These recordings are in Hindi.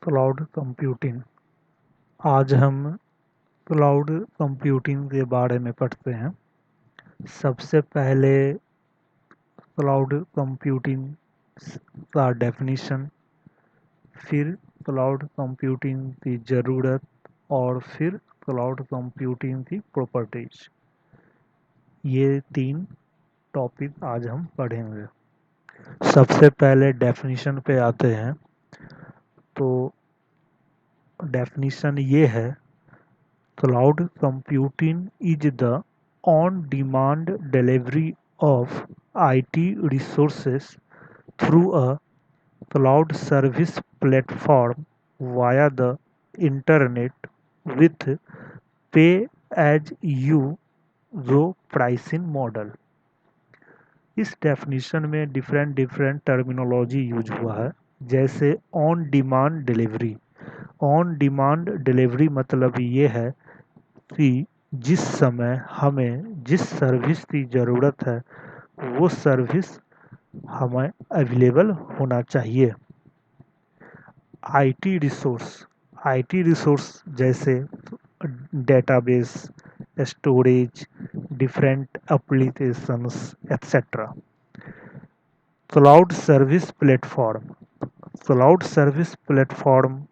Cloud computing. आज हम क्लाउड कंप्यूटिंग के बारे में पढ़ते हैं। सबसे पहले क्लाउड कंप्यूटिंग का डेफिनेशन, फिर क्लाउड कंप्यूटिंग की ज़रूरत और फिर क्लाउड कंप्यूटिंग की प्रॉपर्टीज। ये 3 टॉपिक आज हम पढ़ेंगे। सबसे पहले डेफिनेशन पे आते हैं। तो डेफिनेशन ये है, cloud computing is the on-demand delivery of IT resources through a cloud service platform via the internet with pay-as-you-go pricing model। इस डेफिनेशन में डिफरेंट डिफरेंट टर्मिनोलॉजी यूज हुआ है, जैसे on demand delivery. On demand delivery मतलब ये है कि जिस समय हमें जिस सर्विस की ज़रूरत है वो सर्विस हमें अवेलेबल होना चाहिए। आईटी रिसोर्स जैसे database, storage, different applications etcetera. Cloud service platform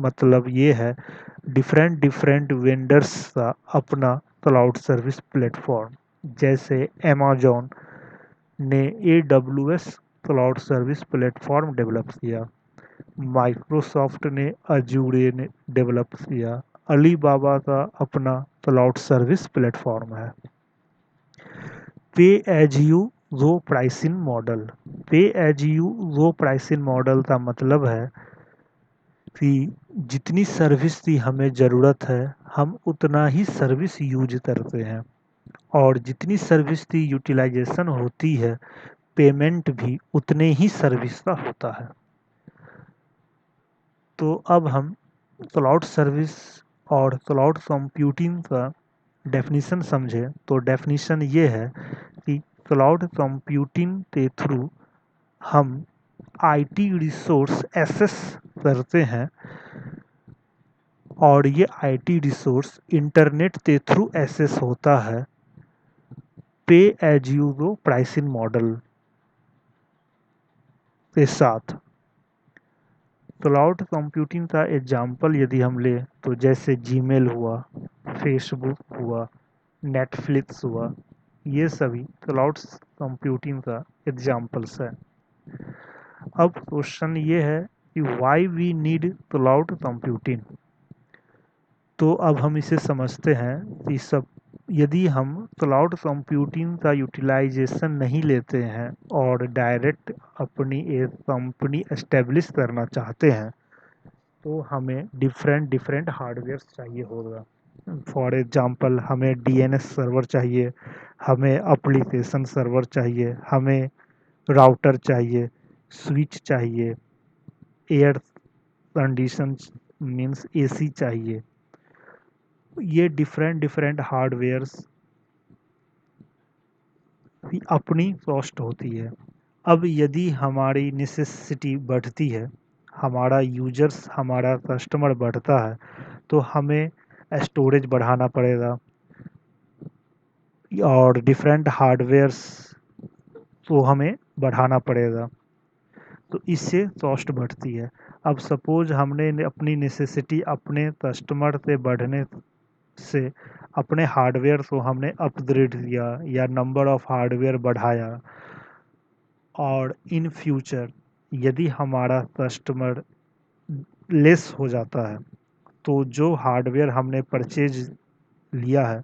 मतलब ये है डिफरेंट डिफरेंट वेंडर्स का अपना क्लाउड सर्विस प्लेटफॉर्म। जैसे अमेज़न ने AWS cloud service platform develop किया, माइक्रोसॉफ्ट ने अजूरे ने डेवलप किया, अलीबाबा का अपना क्लाउड सर्विस प्लेटफॉर्म है। Pay as you go pricing model. Pay as you go pricing model का मतलब है कि जितनी सर्विस की हमें ज़रूरत है हम उतना ही सर्विस यूज करते हैं, और जितनी सर्विस की यूटिलाइजेशन होती है पेमेंट भी उतने ही सर्विस का होता है। तो अब हम क्लाउड सर्विस और क्लाउड कंप्यूटिंग का डेफिनेशन समझें। तो डेफिनेशन ये है कि क्लाउड कंप्यूटिंग के थ्रू हम आईटी रिसोर्स एक्सेस करते हैं, और ये आईटी रिसोर्स इंटरनेट के थ्रू एक्सेस होता है pay as you go pricing model के साथ। क्लाउड कंप्यूटिंग का एग्जांपल यदि हम लें तो जैसे जीमेल हुआ, फेसबुक हुआ, नेटफ्लिक्स हुआ, ये सभी क्लाउड कंप्यूटिंग का एग्जांपल्स है। अब क्वेश्चन ये है कि why we need cloud computing. तो अब हम इसे समझते हैं कि सब यदि हम क्लाउड कंप्यूटिंग का यूटिलाइजेशन नहीं लेते हैं और डायरेक्ट अपनी एक कंपनी एस्टेब्लिश करना चाहते हैं तो हमें डिफरेंट डिफरेंट हार्डवेयर चाहिए होगा। फॉर एग्जांपल हमें डीएनएस सर्वर चाहिए, हमें एप्लीकेशन सर्वर चाहिए, हमें राउटर चाहिए, स्विच चाहिए, एयर कंडीशन मीन्स एसी चाहिए। ये डिफरेंट डिफरेंट हार्डवेयर्स की अपनी कॉस्ट होती है। अब यदि हमारी नेसेसिटी बढ़ती है, हमारा यूजर्स हमारा कस्टमर बढ़ता है, तो हमें स्टोरेज बढ़ाना पड़ेगा और डिफरेंट हार्डवेयर्स को हमें बढ़ाना पड़ेगा, तो इससे कॉस्ट बढ़ती है। अब सपोज हमने अपनी नेसेसिटी अपने कस्टमर से बढ़ने से अपने हार्डवेयर को हमने अपग्रेड किया या नंबर ऑफ हार्डवेयर बढ़ाया, और इन फ्यूचर यदि हमारा कस्टमर लेस हो जाता है तो जो हार्डवेयर हमने परचेज लिया है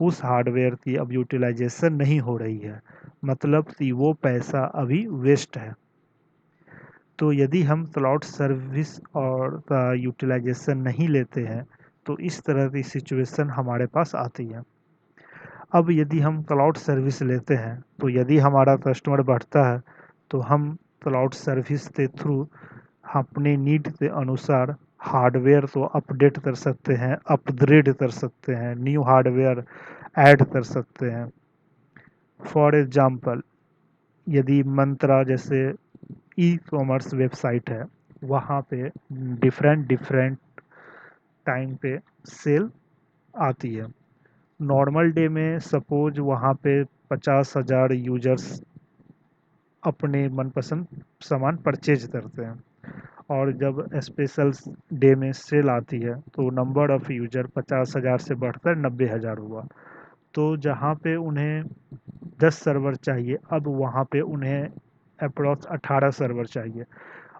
उस हार्डवेयर की अब यूटिलाइजेशन नहीं हो रही है, मतलब कि वो पैसा अभी वेस्ट है। तो यदि हम क्लाउड सर्विस और का यूटिलाइजेशन नहीं लेते हैं तो इस तरह की सिचुएशन हमारे पास आती है। अब यदि हम क्लाउड सर्विस लेते हैं तो यदि हमारा कस्टमर बढ़ता है तो हम क्लाउड सर्विस के थ्रू अपने नीड के अनुसार हार्डवेयर को अपडेट कर सकते हैं, अपग्रेड कर सकते हैं, न्यू हार्डवेयर ऐड कर सकते हैं। फॉर एग्जांपल यदि मंत्रा जैसे ई कॉमर्स वेबसाइट है वहाँ पे डिफरेंट डिफरेंट टाइम पे सेल आती है। नॉर्मल डे में सपोज वहाँ पे 50,000 यूजर्स अपने मनपसंद सामान परचेज करते हैं, और जब स्पेशल डे में सेल आती है तो नंबर ऑफ़ यूज़र 50,000 से बढ़कर 90,000 हुआ। तो जहाँ पे उन्हें 10 सर्वर चाहिए, अब वहाँ पे उन्हें अप्रॉक्स 18 सर्वर चाहिए,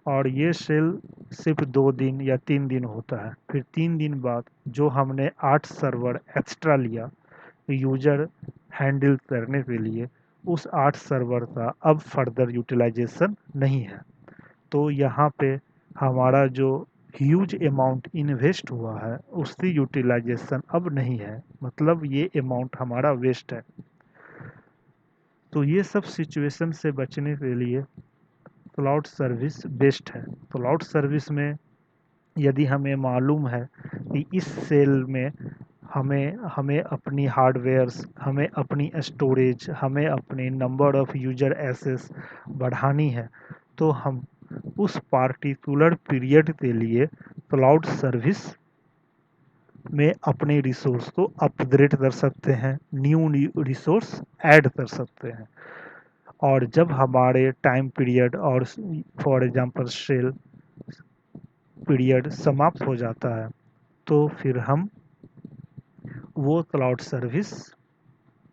और ये सेल सिर्फ 2 दिन या 3 दिन होता है। फिर 3 दिन बाद जो हमने 8 सर्वर एक्स्ट्रा लिया यूज़र हैंडल करने के लिए, उस 8 सर्वर का अब फर्दर यूटिलाइजेशन नहीं है। तो यहाँ पे हमारा जो ह्यूज अमाउंट इन्वेस्ट हुआ है उसकी यूटिलाइजेशन अब नहीं है, मतलब ये अमाउंट हमारा वेस्ट है। तो ये सब सिचुएशन से बचने के लिए क्लाउड सर्विस बेस्ट है। क्लाउड सर्विस में यदि हमें मालूम है कि इस सेल में हमें हमें अपनी हार्डवेयर्स, हमें अपनी स्टोरेज, हमें अपने नंबर ऑफ़ यूज़र एक्सेस बढ़ानी है, तो हम उस पार्टिकुलर पीरियड के लिए क्लाउड सर्विस में अपने रिसोर्स को अपग्रेड कर सकते हैं, न्यू रिसोर्स ऐड कर सकते हैं। और जब हमारे टाइम पीरियड और फॉर एग्जांपल सेल पीरियड समाप्त हो जाता है, तो फिर हम वो क्लाउड सर्विस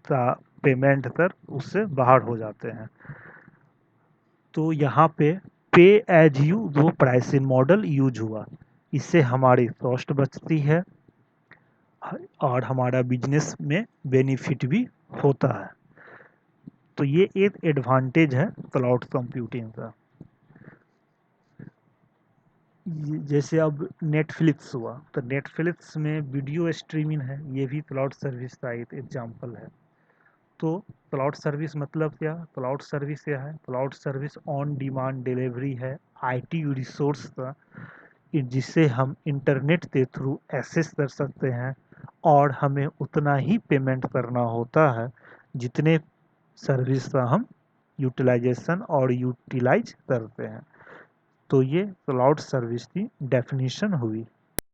का पेमेंट कर उससे बाहर हो जाते हैं। तो यहाँ पे पे एज यू वो प्राइसिंग मॉडल यूज हुआ, इससे हमारी कॉस्ट बचती है और हमारा बिजनेस में बेनिफिट भी होता है। तो ये एक एडवांटेज है क्लाउड कंप्यूटिंग का। जैसे अब नेटफ्लिक्स हुआ, तो नेटफ्लिक्स में वीडियो स्ट्रीमिंग है, ये भी क्लाउड सर्विस का एक एग्जांपल है। तो क्लाउड सर्विस मतलब क्या? क्लाउड सर्विस क्या है? Cloud service on demand delivery है आईटी रिसोर्स का, जिसे हम इंटरनेट के थ्रू एक्सेस कर सकते हैं, और हमें उतना ही पेमेंट करना होता है जितने सर्विस का हम यूटिलाइजेशन और यूटिलाइज करते हैं। तो ये क्लाउड सर्विस की डेफिनेशन हुई।